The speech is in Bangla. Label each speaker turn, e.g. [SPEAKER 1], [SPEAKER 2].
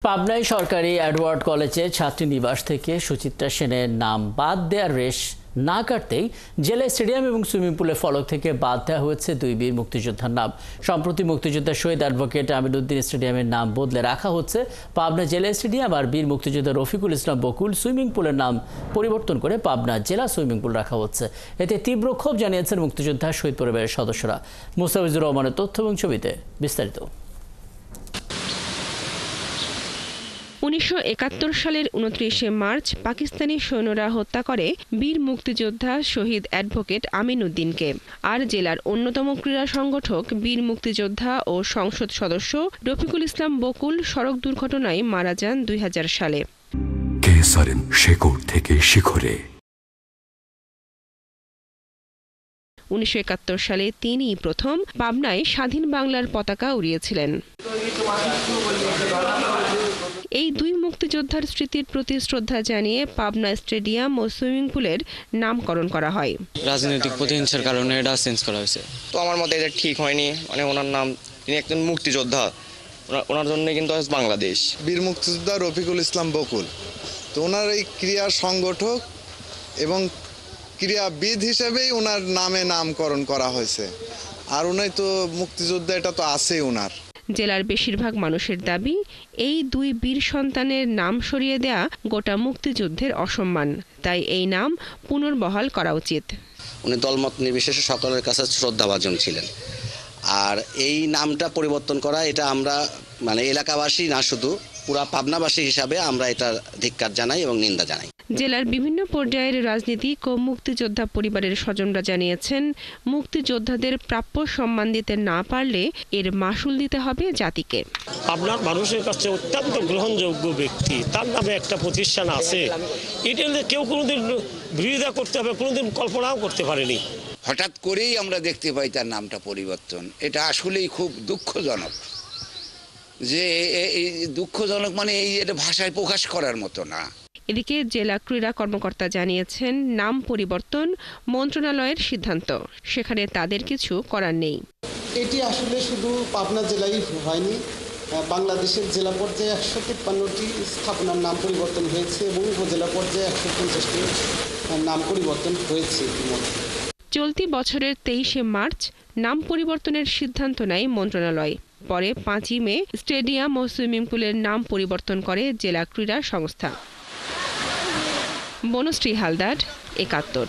[SPEAKER 1] পাবনায় সরকারি এডওয়ার্ড কলেজে ছাত্রীনিবাস থেকে সুচিত্রা সেনের নাম বাদ দেওয়ার রেশ না কাটতেই জেলা স্টেডিয়াম এবং সুইমিং পুলের ফলক থেকে বাদ দেওয়া হয়েছে দুই বীর মুক্তিযোদ্ধার নাম। সম্প্রতি মুক্তিযোদ্ধা শহীদ অ্যাডভোকেট আমিনউদ্দিন স্টেডিয়ামের নাম বদলে রাখা হচ্ছে। পাবনা জেলা স্টেডিয়াম আর বীর মুক্তিযোদ্ধা রফিকুল ইসলাম বকুল সুইমিং পুলের নাম পরিবর্তন করে পাবনা জেলা সুইমিং পুল রাখা হচ্ছে। এতে তীব্র ক্ষোভ জানিয়েছেন মুক্তিযোদ্ধা শহীদ পরিবারের সদস্যরা। মুস্তাফিজুর রহমানের তথ্য এবং ছবিতে বিস্তারিত।
[SPEAKER 2] 1971 সালের 29শে মার্চ পাকিস্তানি সৈন্যরা হত্যা করে বীর মুক্তিযোদ্ধা শহীদ অ্যাডভোকেট আমিনউদ্দিনকে। আর জেলার অন্যতম ক্রীড়া সংগঠক বীর মুক্তিযোদ্ধা ও সংসদ সদস্য রফিকুল ইসলাম বকুল সড়ক দুর্ঘটনায় মারা যান 2000 সালে। থেকে শিখরে 1971 সালে তিনিই প্রথম পাবনায় স্বাধীন বাংলার পতাকা উড়িয়েছিলেন। এই দুই মুক্তিযোদ্ধার স্মৃতির প্রতি শ্রদ্ধা জানিয়ে পাবনা স্টেডিয়াম ও সুইমিং পুলের নামকরণ করা হয়।
[SPEAKER 3] রাজনৈতিক প্রতিহিংসার কারণে এটা চেঞ্জ করা হয়েছে।
[SPEAKER 4] তো আমার মতে এটা ঠিক হয়নি। মানে ওনার নাম, তিনি একজন মুক্তিযোদ্ধা, ওনার জন্য কিন্তু বাংলাদেশ।
[SPEAKER 5] বীর মুক্তিযোদ্ধা রফিকুল ইসলাম বকুল, তো ওনার এই ক্রীড়া সংগঠক এবং ক্রীড়াবিদ হিসেবেই ওনার নামে নামকরণ করা হয়েছে। আর উনি তো মুক্তিযোদ্ধা, এটা তো আছেই ওনার।
[SPEAKER 2] জেলার বেশিরভাগ মানুষের দাবি, এই দুই বীর সন্তানের নাম সরিয়ে দেয়া গোটা মুক্তিযুদ্ধের অসম্মান। তাই এই নাম পুনর্বহাল করা উচিত।
[SPEAKER 6] উনি দলমত নির্বিশেষে সকলের কাছে শ্রদ্ধাভাজন ছিলেন। আর এই নামটা পরিবর্তন করা, এটা আমরা এলাকাবাসী না, শুধু পুরা পাবনাবাসী হিসাবে আমরা এটার ধিক্কার জানাই এবং নিন্দা জানাই।
[SPEAKER 2] জেলার বিভিন্ন পর্যায়ের রাজনীতিক ও মুক্তিযোদ্ধা পরিবারের স্বজনরা জানিয়েছেন, মুক্তিযোদ্ধাদের প্রাপ্য সম্মান দিতে না পারলে এর মাসুল দিতে হবে জাতিকে।
[SPEAKER 7] আপনার মানুষের কাছে অত্যন্ত গ্রহণযোগ্য ব্যক্তি, তার নামে একটা প্রতিষ্ঠান আছে, এটা কেউ কোনোদিন বিরোধিতা করতে হবে কোনোদিন কল্পনাও করতে পারেনি।
[SPEAKER 8] হঠাৎ করেই আমরা দেখতে পাই তার নামটা পরিবর্তন। এটা আসলেই খুব দুঃখজনক। যে এই দুঃখজনক এটা ভাষায় প্রকাশ করার মতো না।
[SPEAKER 2] এদিকে জেলা ক্রীড়া কর্মকর্তা জানিয়েছেন, নাম পরিবর্তন মন্ত্রণালয়ের সিদ্ধান্ত, সেখানে তাদের কিছু করার নেই।
[SPEAKER 9] এটি আসলে শুধু পাবনা জেলায় হয়নি, বাংলাদেশের জেলা পর্যায়ে 153টি স্থাপনার নাম পরিবর্তন হয়েছে এবং উপজেলা পর্যায়ে 150টি নাম পরিবর্তন হয়েছে।
[SPEAKER 2] চলতি বছরের 23শে মার্চ নাম পরিবর্তনের সিদ্ধান্ত নেয় মন্ত্রণালয়। পরে 5ই মে স্টেডিয়াম ও সুইমিং পুলের নাম পরিবর্তন করে জেলা ক্রীড়া সংস্থা। বনশ্রী হালদার, 71।